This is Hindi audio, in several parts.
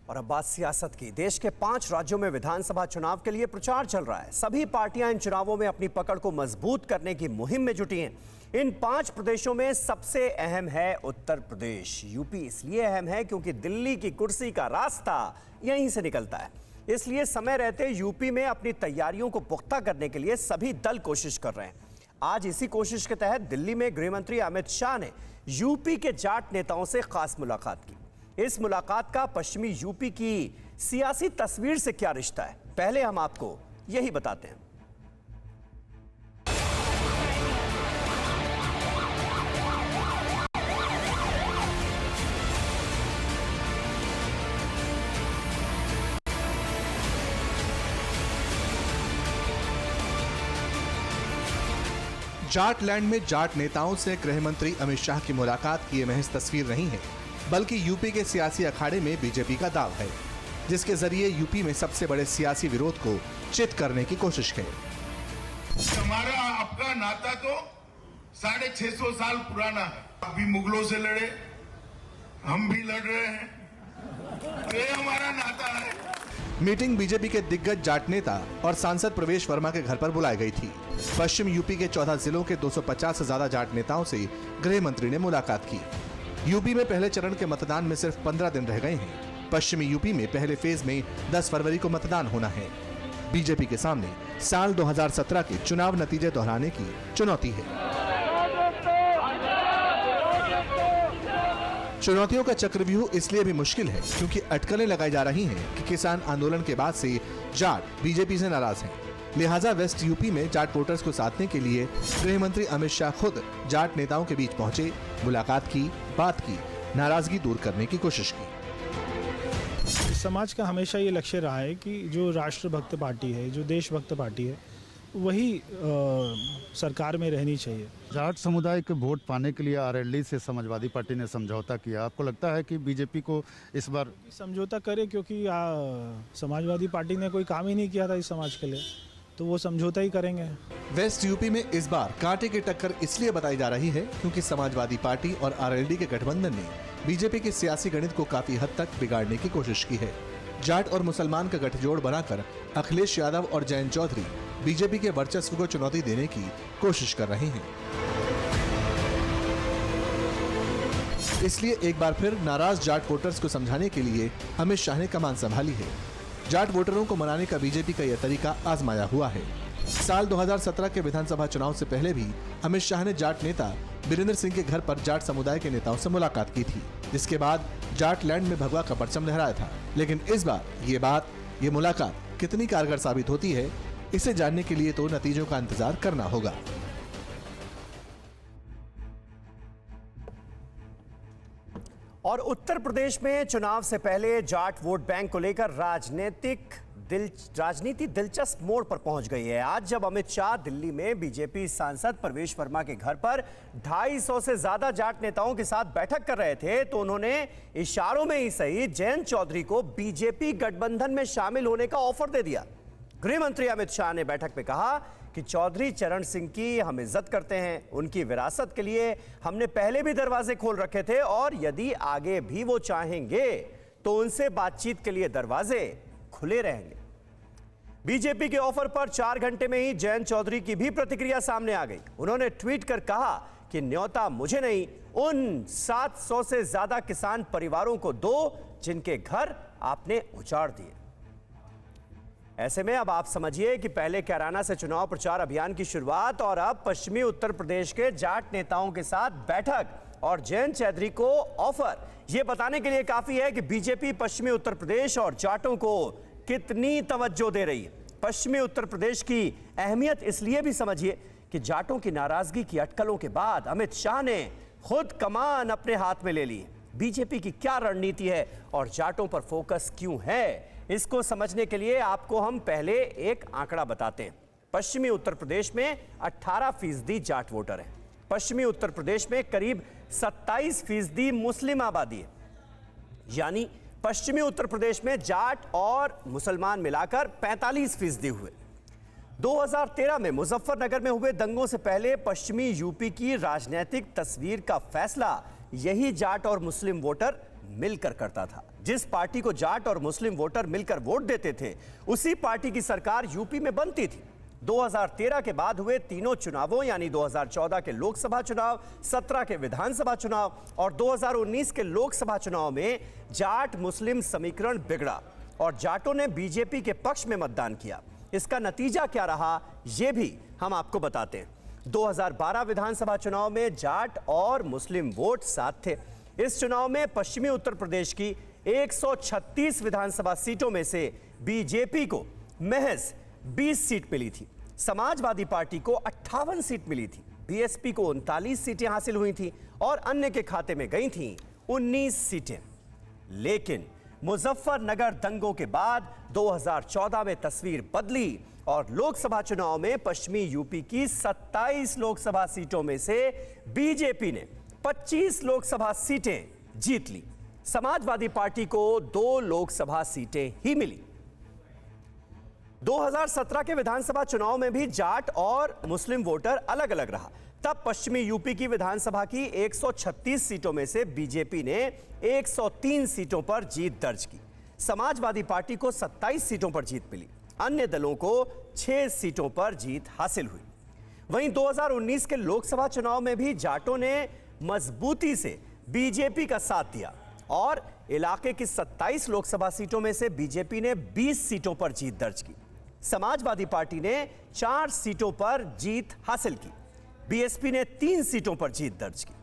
और अब बात सियासत की। देश के 5 राज्यों में विधानसभा चुनाव के लिए प्रचार चल रहा है। सभी पार्टियां इन चुनावों में अपनी पकड़ को मजबूत करने की मुहिम में जुटी हैं। इन 5 प्रदेशों में सबसे अहम है उत्तर प्रदेश। यूपी इसलिए अहम है क्योंकि दिल्ली की कुर्सी का रास्ता यहीं से निकलता है। इसलिए समय रहते यूपी में अपनी तैयारियों को पुख्ता करने के लिए सभी दल कोशिश कर रहे हैं। आज इसी कोशिश के तहत दिल्ली में गृह मंत्री अमित शाह ने यूपी के जाट नेताओं से खास मुलाकात की। इस मुलाकात का पश्चिमी यूपी की सियासी तस्वीर से क्या रिश्ता है, पहले हम आपको यही बताते हैं। जाटलैंड में जाट नेताओं से गृह मंत्री अमित शाह की मुलाकात की महज तस्वीर नहीं है, बल्कि यूपी के सियासी अखाड़े में बीजेपी का दाव है, जिसके जरिए यूपी में सबसे बड़े सियासी विरोध को चित करने की कोशिश है। हमारा आपका नाता तो 650 साल पुराना है। आप भी मुगलों से लड़े, हम भी लड़ रहे हैं, ये हमारा नाता है। मीटिंग बीजेपी के दिग्गज जाट नेता और सांसद प्रवेश वर्मा के घर पर बुलाई गई थी। पश्चिम यूपी के 14 जिलों के 250 से ज्यादा जाट नेताओं से गृह मंत्री ने मुलाकात की। यूपी में पहले चरण के मतदान में सिर्फ 15 दिन रह गए हैं। पश्चिमी यूपी में पहले फेज में 10 फरवरी को मतदान होना है। बीजेपी के सामने साल 2017 के चुनाव नतीजे दोहराने की चुनौती है। चुनौतियों का चक्रव्यूह इसलिए भी मुश्किल है क्योंकि अटकलें लगाई जा रही हैं कि किसान आंदोलन के बाद से जाट बीजेपी से नाराज हैं। लिहाजा वेस्ट यूपी में जाट वोटर्स को साधने के लिए गृह मंत्री अमित शाह खुद जाट नेताओं के बीच पहुंचे, मुलाकात की, बात की, नाराजगी दूर करने की कोशिश की। समाज का हमेशा ये लक्ष्य रहा है कि जो राष्ट्रभक्त पार्टी है, जो देशभक्त पार्टी है, वही सरकार में रहनी चाहिए। जाट समुदाय के वोट पाने के लिए आरएलडी से समाजवादी पार्टी ने समझौता किया। आपको लगता है कि बीजेपी को इस बार समझौता करे? क्योंकि समाजवादी पार्टी ने कोई काम ही नहीं किया था इस समाज के लिए, तो वो समझौता ही करेंगे। वेस्ट यूपी में इस बार कांटे की टक्कर इसलिए बताई जा रही है क्योंकि समाजवादी पार्टी और आरएलडी के गठबंधन ने बीजेपी के सियासी गणित को काफी हद तक बिगाड़ने की कोशिश की है। जाट और मुसलमान का गठजोड़ बनाकर अखिलेश यादव और जयंत चौधरी बीजेपी के वर्चस्व को चुनौती देने की कोशिश कर रहे हैं। इसलिए एक बार फिर नाराज जाट वोटर्स को समझाने के लिए अमित शाह ने कमान संभाली है। जाट वोटरों को मनाने का बीजेपी का यह तरीका आजमाया हुआ है। साल 2017 के विधानसभा चुनाव से पहले भी अमित शाह ने जाट नेता वीरेंद्र सिंह के घर पर जाट समुदाय के नेताओं से मुलाकात की थी, जिसके बाद जाटलैंड में भगवा का परचम लहराया था। लेकिन इस बार ये मुलाकात कितनी कारगर साबित होती है, इसे जानने के लिए तो नतीजों का इंतजार करना होगा। और उत्तर प्रदेश में चुनाव से पहले जाट वोट बैंक को लेकर राजनीति दिलचस्प मोड़ पर पहुंच गई है। आज जब अमित शाह दिल्ली में बीजेपी सांसद प्रवेश वर्मा के घर पर 250 से ज्यादा जाट नेताओं के साथ बैठक कर रहे थे, तो उन्होंने इशारों में ही सही जयंत चौधरी को बीजेपी गठबंधन में शामिल होने का ऑफर दे दिया। गृह मंत्री अमित शाह ने बैठक में कहा कि चौधरी चरण सिंह की हम इज्जत करते हैं, उनकी विरासत के लिए हमने पहले भी दरवाजे खोल रखे थे और यदि आगे भी वो चाहेंगे तो उनसे बातचीत के लिए दरवाजे खुले रहेंगे। बीजेपी के ऑफर पर 4 घंटे में ही जयंत चौधरी की भी प्रतिक्रिया सामने आ गई। उन्होंने ट्वीट कर कहा कि न्योता मुझे नहीं, उन 700 से ज्यादा किसान परिवारों को दो जिनके घर आपने उजाड़ दिए। ऐसे में अब आप समझिए कि पहले कैराना से चुनाव प्रचार अभियान की शुरुआत और अब पश्चिमी उत्तर प्रदेश के जाट नेताओं के साथ बैठक और जयंत चौधरी को ऑफर। यह बताने के लिए काफी है कि बीजेपी पश्चिमी उत्तर प्रदेश और जाटों को कितनी तवज्जो दे रही है। पश्चिमी उत्तर प्रदेश की अहमियत इसलिए भी समझिए कि जाटों की नाराजगी की अटकलों के बाद अमित शाह ने खुद कमान अपने हाथ में ले ली। बीजेपी की क्या रणनीति है और जाटों पर फोकस क्यों है, इसको समझने के लिए आपको हम पहले एक आंकड़ा बताते हैं। पश्चिमी उत्तर प्रदेश में 18% जाट वोटर हैं। पश्चिमी उत्तर प्रदेश में करीब 27% मुस्लिम आबादी है, यानी पश्चिमी उत्तर प्रदेश में जाट और मुसलमान मिलाकर 45% हुए। 2013 में मुजफ्फरनगर में हुए दंगों से पहले पश्चिमी यूपी की राजनीतिक तस्वीर का फैसला यही जाट और मुस्लिम वोटर मिलकर करता था। जिस पार्टी को जाट और मुस्लिम वोटर मिलकर वोट देते थे, उसी पार्टी की सरकार यूपी में बनती थी। 2013 के बाद हुए तीनों चुनावों यानी 2014 के लोकसभा चुनाव, 17 के विधानसभा चुनाव और 2019 के लोकसभा चुनाव में जाट मुस्लिम समीकरण बिगड़ा और जाटों ने बीजेपी के पक्ष में मतदान किया। इसका नतीजा क्या रहा, यह भी हम आपको बताते हैं। 2012 विधानसभा चुनाव में जाट और मुस्लिम वोट साथ थे। इस चुनाव में पश्चिमी उत्तर प्रदेश की 136 विधानसभा सीटों में से बीजेपी को महज 20 सीट मिली थी। समाजवादी पार्टी को 58 सीट मिली थी। बीएसपी को 39 सीटें हासिल हुई थी और अन्य के खाते में गई थीं 19 सीटें। लेकिन मुजफ्फरनगर दंगों के बाद 2014 में तस्वीर बदली और लोकसभा चुनाव में पश्चिमी यूपी की 27 लोकसभा सीटों में से बीजेपी ने 25 लोकसभा सीटें जीत ली। समाजवादी पार्टी को 2 लोकसभा सीटें ही मिली। 2017 के विधानसभा चुनाव में भी जाट और मुस्लिम वोटर अलग अलग रहा। तब पश्चिमी यूपी की विधानसभा की 136 सीटों में से बीजेपी ने 103 सीटों पर जीत दर्ज की। समाजवादी पार्टी को 27 सीटों पर जीत मिली। अन्य दलों को 6 सीटों पर जीत हासिल हुई। वहीं 2019 के लोकसभा चुनाव में भी जाटों ने मजबूती से बीजेपी का साथ दिया और इलाके की 27 लोकसभा सीटों में से बीजेपी ने 20 सीटों पर जीत दर्ज की। समाजवादी पार्टी ने 4 सीटों पर जीत हासिल की। बीएसपी ने 3 सीटों पर जीत दर्ज की।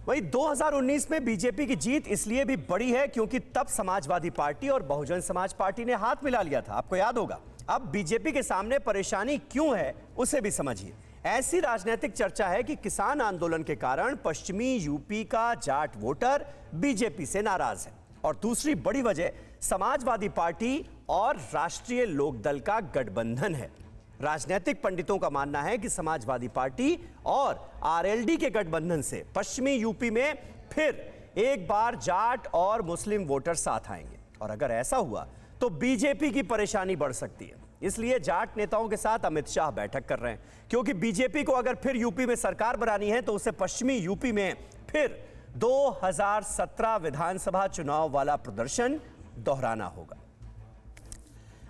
वहीं 2019 में बीजेपी की जीत इसलिए भी बड़ी है क्योंकि तब समाजवादी पार्टी और बहुजन समाज पार्टी ने हाथ मिला लिया था। आपको याद होगा। अब बीजेपी के सामने परेशानी क्यों है उसे भी समझिए। ऐसी राजनीतिक चर्चा है कि किसान आंदोलन के कारण पश्चिमी यूपी का जाट वोटर बीजेपी से नाराज है और दूसरी बड़ी वजह समाजवादी पार्टी और राष्ट्रीय लोकदल का गठबंधन है। राजनीतिक पंडितों का मानना है कि समाजवादी पार्टी और आरएलडी के गठबंधन से पश्चिमी यूपी में फिर एक बार जाट और मुस्लिम वोटर साथ आएंगे और अगर ऐसा हुआ तो बीजेपी की परेशानी बढ़ सकती है। इसलिए जाट नेताओं के साथ अमित शाह बैठक कर रहे हैं क्योंकि बीजेपी को अगर फिर यूपी में सरकार बनानी है तो उसे पश्चिमी यूपी में फिर 2017 विधानसभा चुनाव वाला प्रदर्शन दोहराना होगा।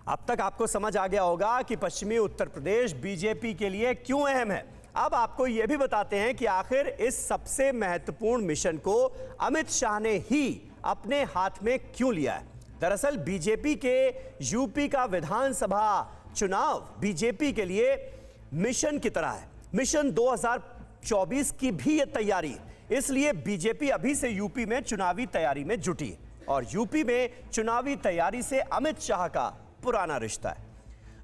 अब तक आपको समझ आ गया होगा कि पश्चिमी उत्तर प्रदेश बीजेपी के लिए क्यों अहम है। अब आपको यह भी बताते हैं कि आखिर इस सबसे महत्वपूर्ण मिशन को अमित शाह ने ही अपने हाथ में क्यों लिया है। दरअसल बीजेपी के यूपी का विधानसभा चुनाव बीजेपी के लिए मिशन की तरह है। मिशन 2024 की भी यह तैयारी, इसलिए बीजेपी अभी से यूपी में चुनावी तैयारी में जुटी है और यूपी में चुनावी तैयारी से अमित शाह का पुराना रिश्ता है।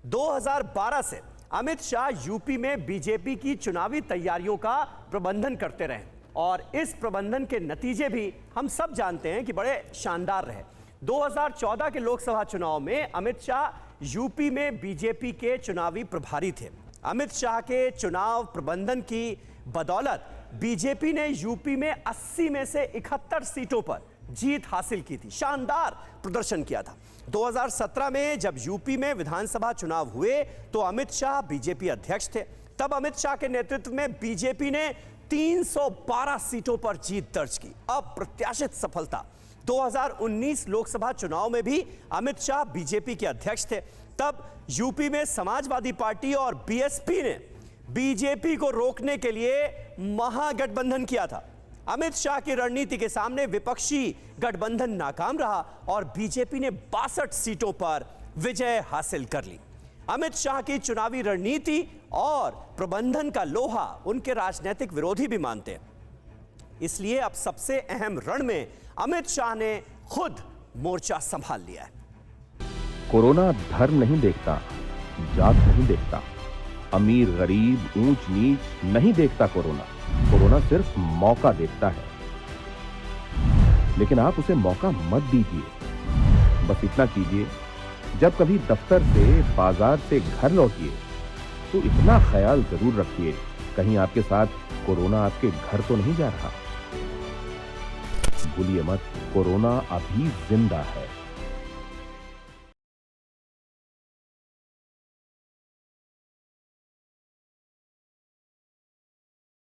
2012 से अमित शाह यूपी में बीजेपी की चुनावी तैयारियों का प्रबंधन करते रहे और इस प्रबंधन के नतीजे भी हम सब जानते हैं कि बड़े शानदार रहे। 2014 के लोकसभा चुनाव में अमित शाह यूपी में बीजेपी के चुनावी प्रभारी थे। अमित शाह के चुनाव प्रबंधन की बदौलत बीजेपी ने यूपी में 80 में से 71 सीटों पर जीत हासिल की थी। शानदार प्रदर्शन किया था। 2017 में जब यूपी में विधानसभा चुनाव हुए तो अमित शाह बीजेपी अध्यक्ष थे। तब अमित शाह के नेतृत्व में बीजेपी ने 312 सीटों पर जीत दर्ज की। अप्रत्याशित सफलता। 2019 लोकसभा चुनाव में भी अमित शाह बीजेपी के अध्यक्ष थे। तब यूपी में समाजवादी पार्टी और बीएसपी ने बीजेपी को रोकने के लिए महागठबंधन किया था। अमित शाह की रणनीति के सामने विपक्षी गठबंधन नाकाम रहा और बीजेपी ने 62 सीटों पर विजय हासिल कर ली। अमित शाह की चुनावी रणनीति और प्रबंधन का लोहा उनके राजनीतिक विरोधी भी मानते हैं। इसलिए अब सबसे अहम रण में अमित शाह ने खुद मोर्चा संभाल लिया है। कोरोना धर्म नहीं देखता, जात नहीं देखता, अमीर गरीब ऊंच नीच नहीं देखता। कोरोना सिर्फ मौका देखता है, लेकिन आप उसे मौका मत दीजिए। बस इतना कीजिए, जब कभी दफ्तर से बाजार से घर लौटिए तो इतना ख्याल जरूर रखिए कहीं आपके साथ कोरोना आपके घर तो नहीं जा रहा। भूलिए मत, कोरोना अभी जिंदा है।